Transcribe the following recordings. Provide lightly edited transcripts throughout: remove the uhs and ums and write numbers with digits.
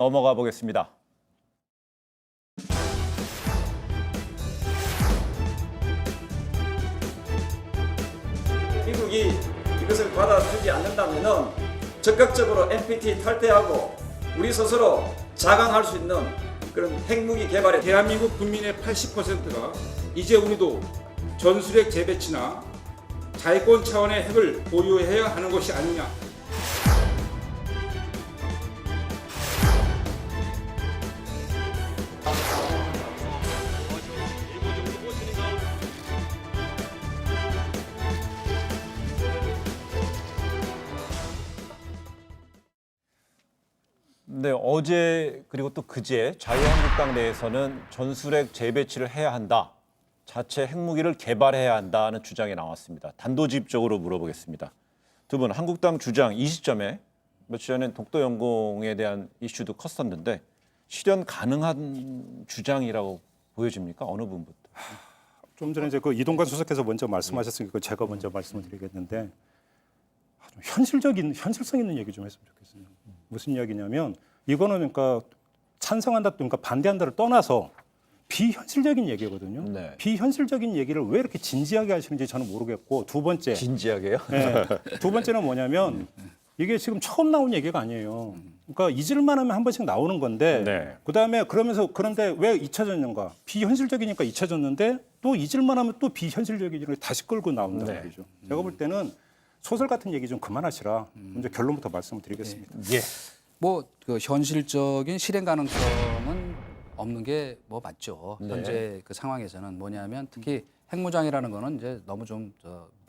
넘어가 보겠습니다. 미국이 이것을 받아주지 않는다면은 적극적으로 NPT 탈퇴하고 우리 스스로 자강할 수 있는 그런 핵무기 개발에 대한민국 국민의 80%가 이제 우리도 전술핵 재배치나 자위권 차원의 핵을 보유해야 하는 것이 아니냐. 네, 어제 그리고 또 그제 자유한국당 내에서는 전술핵 재배치를 해야 한다. 자체 핵무기를 개발해야 한다는 주장이 나왔습니다. 단도직입적으로 물어보겠습니다. 두 분, 한국당 주장 이 시점에 며칠 전엔 독도 연공에 대한 이슈도 컸었는데 실현 가능한 주장이라고 보여집니까? 어느 분부터? 좀 전에 이제 그 이동관 수석께서 먼저 말씀하셨으니까 제가 먼저 말씀을 드리겠는데 좀 현실성 있는 얘기 좀 했으면 좋겠어요. 무슨 이야기냐면 이거는 그러니까 찬성한다 그러니까 반대한다를 떠나서 비현실적인 얘기거든요. 네. 비현실적인 얘기를 왜 이렇게 진지하게 하시는지 저는 모르겠고 두 번째 진지하게요? 네, 두 번째는 뭐냐면 이게 지금 처음 나온 얘기가 아니에요. 그러니까 잊을만 하면 한 번씩 나오는 건데 네. 그다음에 그런데 왜 잊혀졌는가? 비현실적이니까 잊혀졌는데 또 잊을만 하면 또 비현실적인 얘기를 다시 끌고 나온단 네. 말이죠. 제가 볼 때는 소설 같은 얘기 좀 그만하시라. 먼저 결론부터 말씀을 드리겠습니다. 예. 뭐 그 현실적인 실행 가능성은 없는 게 뭐 맞죠. 네. 현재 그 상황에서는 뭐냐면 특히 핵무장이라는 거는 이제 너무 좀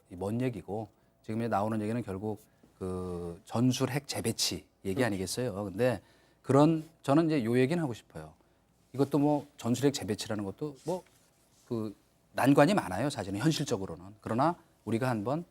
먼 얘기고 지금 나오는 얘기는 결국 그 전술 핵 재배치 얘기 아니겠어요. 근데 저는 이제 요 얘기는 하고 싶어요. 이것도 뭐 전술 핵 재배치라는 것도 뭐 그 난관이 많아요. 사실은 현실적으로는. 그러나 우리가 한번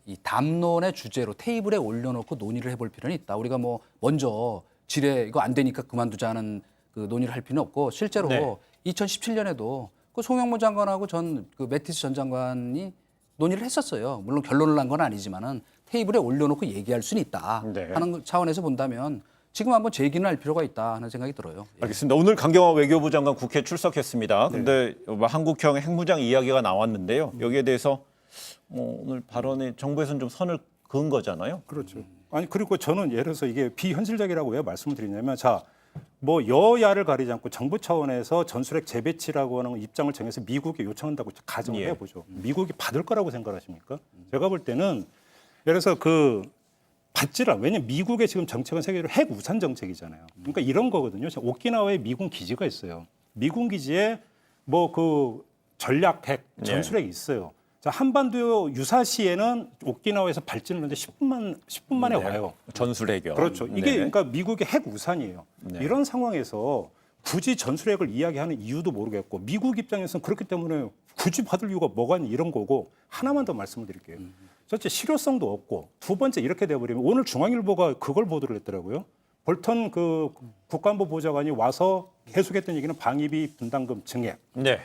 이 담론의 주제로 테이블에 올려놓고 논의를 해볼 필요는 있다. 우리가 뭐 먼저 지뢰 이거 안 되니까 그만두자 하는 그 논의를 할 필요는 없고 실제로 네. 2017년에도 그 송영무 장관하고 그 매티스 전 장관이 논의를 했었어요. 물론 결론을 난 건 아니지만은 테이블에 올려놓고 얘기할 수는 있다 네. 하는 차원에서 본다면 지금 한번 제기는 할 필요가 있다 하는 생각이 들어요. 예. 알겠습니다. 오늘 강경화 외교부 장관 국회에 출석했습니다. 근데 한국형 핵무장 이야기가 나왔는데요. 여기에 대해서 오늘 발언에 정부에서는 좀 선을 그은 거잖아요. 그렇죠. 아니 그리고 저는 예를 들어서 이게 비현실적이라고 왜 말씀을 드리냐면 뭐 여야를 가리지 않고 정부 차원에서 전술핵 재배치라고 하는 입장을 정해서 미국에 요청한다고 가정을 예. 해보죠. 미국이 받을 거라고 생각하십니까? 제가 볼 때는 예를 들어서 받지라. 왜냐면 미국의 지금 정책은 세계적으로 핵 우산 정책이잖아요. 그러니까 이런 거거든요. 오키나와에 미군 기지가 있어요. 미군 기지에 뭐 전략 핵 전술핵이 있어요. 자, 한반도 유사시에는 오키나와에서 발진을 하는데 10분 만에 와요. 전술핵이요. 그렇죠. 이게 네. 그러니까 미국의 핵 우산이에요. 네. 이런 상황에서 굳이 전술핵을 이야기하는 이유도 모르겠고 미국 입장에서는 그렇기 때문에 굳이 받을 이유가 뭐가 있냐 이런 거고 하나만 더 말씀을 드릴게요. 첫째 실효성도 없고 두 번째 이렇게 돼버리면 오늘 중앙일보가 그걸 보도를 했더라고요. 볼턴 국가안보 보좌관이 와서 계속했던 얘기는 방위비 분담금 증액 네.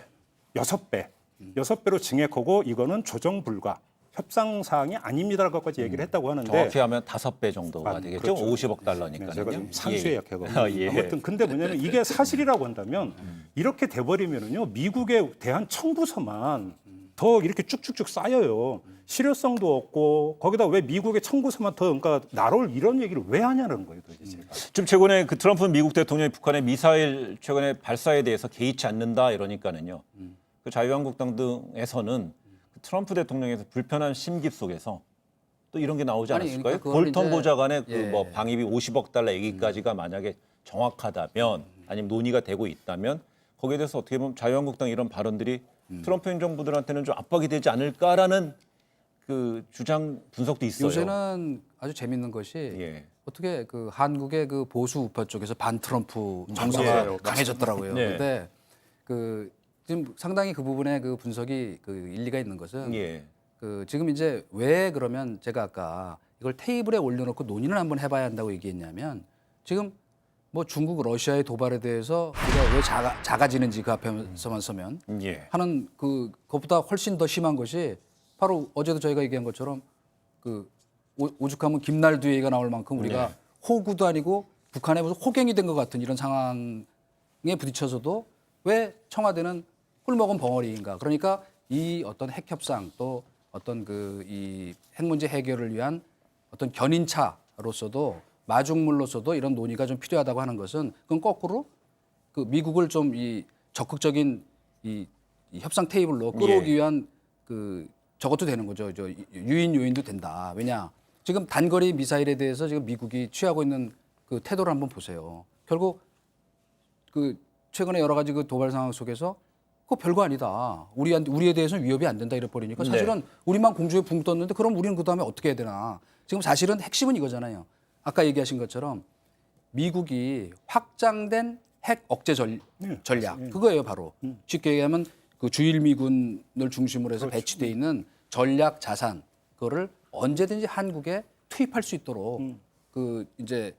6배로 증액하고 이거는 조정 불가 협상 사항이 아닙니다라고까지 얘기를 했다고 하는데 정확히 하면 5배 정도가 되겠죠. 그렇죠. 50억 달러니까요. 네, 제가 좀 산수에 약해가지고 아, 예. 아무튼 근데 뭐냐면 이게 사실이라고 한다면 이렇게 돼버리면은요 미국에 대한 청구서만 더 이렇게 쭉쭉쭉 쌓여요. 실효성도 없고 거기다 왜 미국의 청구서만 더 그러니까 나를 이런 얘기를 왜 하냐는 거예요 도대체 제가. 지금 최근에 트럼프 미국 대통령이 북한의 미사일 최근에 발사에 대해서 개의치 않는다 이러니까는요. 자유한국당 등에서는 트럼프 대통령에서 불편한 심기 속에서 또 이런 게 나오지 아니, 않았을까요? 그러니까 그거는 볼턴 이제, 보좌관의 예. 방위비 50억 달러 얘기까지가 만약에 정확하다면 아니면 논의가 되고 있다면 거기에 대해서 어떻게 보면 자유한국당 이런 발언들이 트럼프 행정부들한테는 좀 압박이 되지 않을까라는 그 주장 분석도 있어요. 요새는 아주 재밌는 것이 예. 어떻게 한국의 보수 우파 쪽에서 반 트럼프 정서가 맞아요. 강해졌더라고요. 네. 근데 지금 상당히 그 부분에 분석이 일리가 있는 것은 예. 지금 이제 왜 그러면 제가 아까 이걸 테이블에 올려놓고 논의를 한번 해봐야 한다고 얘기했냐면 지금 뭐 중국, 러시아의 도발에 대해서 우리가 왜 작아지는지 그 앞에서만 서면 예. 하는 그것보다 훨씬 더 심한 것이 바로 어제도 저희가 얘기한 것처럼 오죽하면 김날두 얘기가 나올 만큼 우리가 네. 호구도 아니고 북한에 무슨 호갱이 된 것 같은 이런 상황에 부딪혀서도 왜 청와대는 꿀먹은 벙어리인가? 그러니까 이 어떤 핵 협상 또 어떤 그 이 핵 문제 해결을 위한 어떤 견인차로서도 마중물로서도 이런 논의가 좀 필요하다고 하는 것은 그건 거꾸로 그 미국을 좀 이 적극적인 이 협상 테이블로 끌어오기 위한 그 저것도 되는 거죠. 저 유인 요인도 된다. 왜냐? 지금 단거리 미사일에 대해서 지금 미국이 취하고 있는 그 태도를 한번 보세요. 결국 그 최근에 여러 가지 그 도발 상황 속에서 그거 별거 아니다. 우리에 대해서는 위협이 안 된다 이래 버리니까 사실은 우리만 공중에 붕 떴는데 그럼 우리는 그 다음에 어떻게 해야 되나? 지금 사실은 핵심은 이거잖아요. 아까 얘기하신 것처럼 미국이 확장된 핵 억제 전략 그거예요 바로. 쉽게 얘기하면 그 주일미군을 중심으로 해서 배치돼 있는 전략 자산 그거를 언제든지 한국에 투입할 수 있도록 그 이제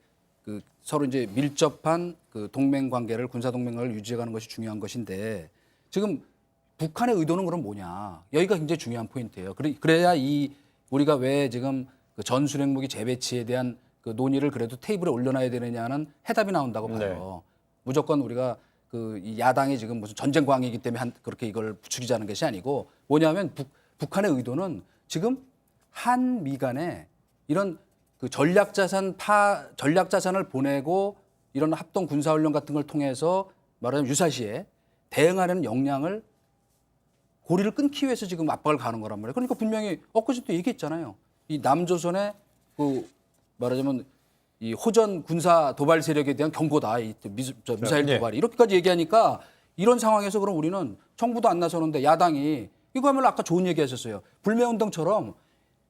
그 서로 이제 밀접한 그 동맹 관계를 군사 동맹 관계를 유지해가는 것이 중요한 것인데 지금 북한의 의도는 그럼 뭐냐? 여기가 굉장히 중요한 포인트예요. 그래야 이 우리가 왜 지금 그 전술 핵무기 재배치에 대한 그 논의를 그래도 테이블에 올려놔야 되느냐는 해답이 나온다고 봐요. 무조건 우리가 그 이 야당이 지금 무슨 전쟁 광이기 때문에 그렇게 이걸 부추기자는 것이 아니고 뭐냐면 북한의 의도는 지금 한미 간에 이런 그 전략 자산을 보내고 이런 합동 군사 훈련 같은 걸 통해서 말하자면 유사시에 대응하려는 역량을 고리를 끊기 위해서 지금 압박을 가는 거란 말이에요. 그러니까 분명히 엊그제도 얘기했잖아요. 이 남조선의 그 말하자면 이 호전 군사 도발 세력에 대한 경고다. 이 미사일 도발이 이렇게까지 얘기하니까 이런 상황에서 그럼 우리는 정부도 안 나서는데 야당이 이거야말로 아까 좋은 얘기하셨어요. 불매운동처럼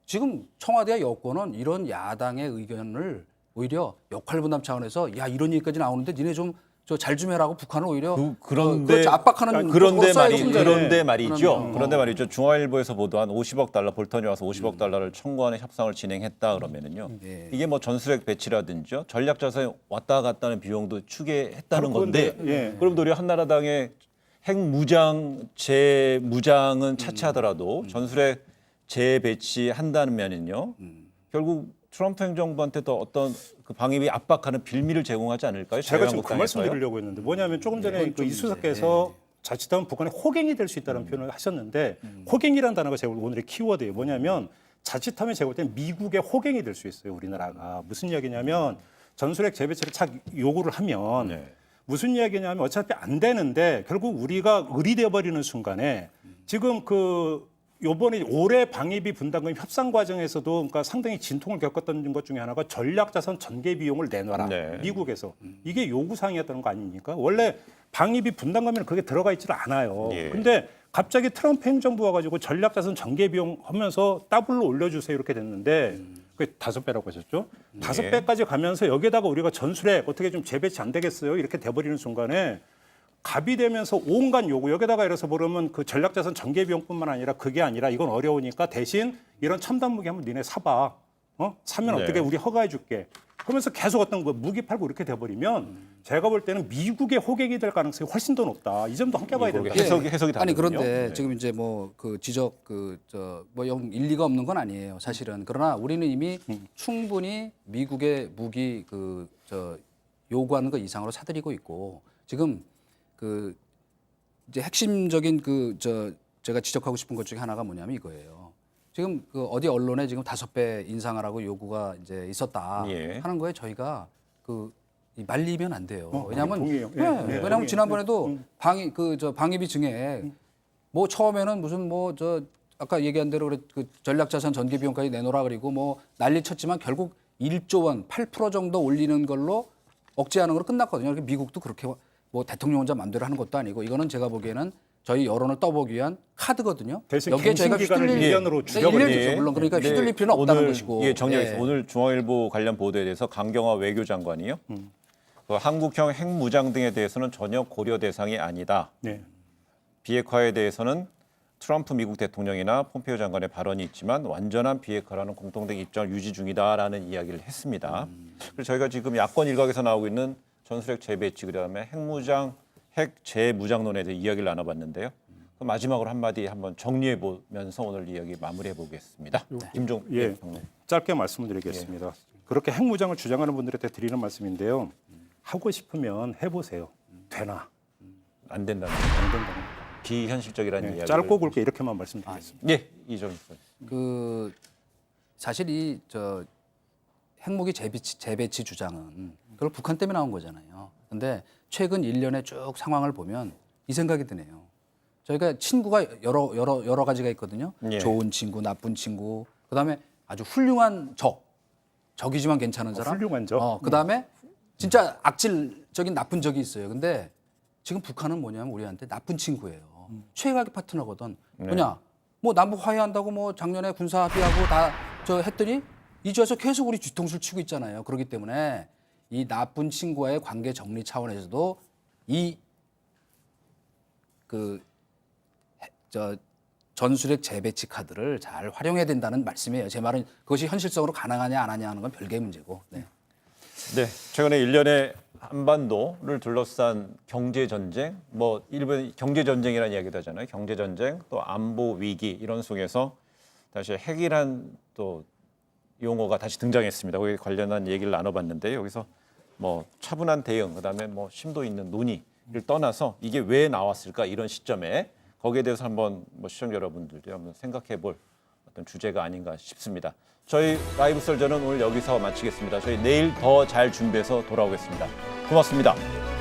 지금 청와대와 여권은 이런 야당의 의견을 오히려 역할분담 차원에서 야 이런 얘기까지 나오는데 니네 좀 저 잘 좀 해라고 북한을 오히려 그런데 그렇죠. 압박하는 그런데 그런데 말이죠. 그런데 말이죠. 중앙일보에서 보도한 50억 달러 볼턴이 와서 50억 달러를 청구하는 협상을 진행했다 그러면은요. 이게 뭐 전술핵 배치라든지 전략 자산이 왔다 갔다 하는 비용도 추계했다는 건데 그럼 도리어 한나라당의 핵 무장 재무장은 차치하더라도 전술핵 재배치한다는 면은요. 결국 트럼프 행정부한테 더 어떤 그 방위비 압박하는 빌미를 제공하지 않을까요? 제가 지금 그 자유한국당에서요? 말씀 드리려고 했는데 뭐냐면 조금 전에 그 이수석께서 자칫하면 북한의 호갱이 될 수 있다는 표현을 하셨는데 호갱이라는 단어가 제가 오늘의 키워드예요. 뭐냐면 자칫하면 제가 볼 때는 미국의 호갱이 될 수 있어요. 우리나라가. 무슨 이야기냐면 전술핵 재배치를 착 요구를 하면 무슨 이야기냐면 어차피 안 되는데 결국 우리가 의리되어 버리는 순간에 지금 그 요번에 올해 방위비 분담금 협상 과정에서도 그러니까 상당히 진통을 겪었던 것 중에 하나가 전략자산 전개 비용을 내놔라. 미국에서. 이게 요구사항이었다는 거 아닙니까? 원래 방위비 분담금에는 그게 들어가 있지를 않아요. 근데 갑자기 트럼프 행정부 와가지고 전략자산 전개 비용 하면서 더블로 올려주세요 이렇게 됐는데 그게 5배라고 하셨죠? 5배까지 가면서 여기에다가 우리가 전술핵 어떻게 좀 재배치 안 되겠어요? 이렇게 돼버리는 순간에 갑이 되면서 온갖 요구 여기다가 이래서 보려면 그 전략자산 전개 비용뿐만 아니라 그게 아니라 이건 어려우니까 대신 이런 첨단 무기 한번 니네 사봐. 사면 어떻게 우리 허가해 줄게. 그러면서 계속 어떤 거 무기 팔고 이렇게 돼버리면 제가 볼 때는 미국의 호객이 될 가능성이 훨씬 더 높다. 이 점도 함께 봐야 된다. 해석이 다르군요. 아니 그런데 지금 이제 뭐 그 지적 뭐 일리가 없는 건 아니에요. 사실은. 그러나 우리는 이미 충분히 미국의 무기 요구하는 것 이상으로 사들이고 있고 지금 그 이제 핵심적인 제가 지적하고 싶은 것 중에 하나가 뭐냐면 이거예요. 지금 그 어디 언론에 지금 5배 인상하라고 요구가 이제 있었다 하는 거에 저희가 이 말리면 안 돼요. 왜냐하면 동의해요. 왜냐하면 지난번에도 방위비 증액 뭐 처음에는 무슨 아까 얘기한 대로 그 전략자산 전개 비용까지 내놓으라 그리고 뭐 난리 쳤지만 결국 1조 원 8% 정도 올리는 걸로 억제하는 걸로 끝났거든요. 미국도 그렇게 뭐 대통령 혼자 마음대로 하는 것도 아니고 이거는 제가 보기에는 저희 여론을 떠보기 위한 카드거든요. 대신 갱신 기간을 1년으로 줄여버리죠. 물론 그러니까 휘둘릴 필요는 없다는 것이고. 정리하겠습니다. 오늘 중앙일보 관련 보도에 대해서 강경화 외교장관이요. 그 한국형 핵무장 등에 대해서는 전혀 고려 대상이 아니다. 비핵화에 대해서는 트럼프 미국 대통령이나 폼페이오 장관의 발언이 있지만 완전한 비핵화라는 공통된 입장을 유지 중이다라는 이야기를 했습니다. 그래서 저희가 지금 야권 일각에서 나오고 있는 전술핵 재배치 그다음에 핵 재무장론에 대해 이야기를 나눠봤는데요. 그럼 마지막으로 한마디 한번 정리해 보면서 오늘 이야기 마무리해 보겠습니다. 김종 짧게 말씀드리겠습니다. 그렇게 핵무장을 주장하는 분들한테 드리는 말씀인데요. 하고 싶으면 해보세요. 되나? 안 된다는 안 된다는 거. 비현실적이라는 네, 이야기. 짧고 굵게 이렇게만 말씀드리겠습니다. 예, 이정희 씨. 그 사실 이 저 핵무기 재배치 주장은 그걸 북한 때문에 나온 거잖아요. 근데 최근 1년의 쭉 상황을 보면 이 생각이 드네요. 저희가 친구가 여러 가지가 있거든요. 예. 좋은 친구, 나쁜 친구, 그다음에 아주 훌륭한 적이지만 괜찮은 사람. 훌륭한 적? 그다음에 진짜 악질적인 나쁜 적이 있어요. 근데 지금 북한은 뭐냐면 우리한테 나쁜 친구예요. 최악의 파트너거든. 뭐냐? 뭐 남북 화해한다고 뭐 작년에 군사 합의하고 다 저 했더니 이제 와서 계속 우리 뒤통수를 치고 있잖아요. 그렇기 때문에 이 나쁜 친구와의 관계 정리 차원에서도 이 전술핵 재배치 카드를 잘 활용해야 된다는 말씀이에요. 제 말은 그것이 현실적으로 가능하냐 안 하냐 하는 건 별개의 문제고. 네. 네, 최근에 일련의 한반도를 둘러싼 경제 전쟁, 뭐 일본 경제 전쟁이라는 이야기도 하잖아요. 경제 전쟁, 또 안보 위기 이런 속에서 다시 핵이란 또 용어가 다시 등장했습니다. 거기에 관련한 얘기를 나눠봤는데 여기서 뭐 차분한 대응, 그다음에 뭐 심도 있는 논의를 떠나서 이게 왜 나왔을까 이런 시점에 거기에 대해서 한번 뭐 시청자 여러분들도 한번 생각해볼 어떤 주제가 아닌가 싶습니다. 저희 라이브 설전은 오늘 여기서 마치겠습니다. 저희 내일 더 잘 준비해서 돌아오겠습니다. 고맙습니다.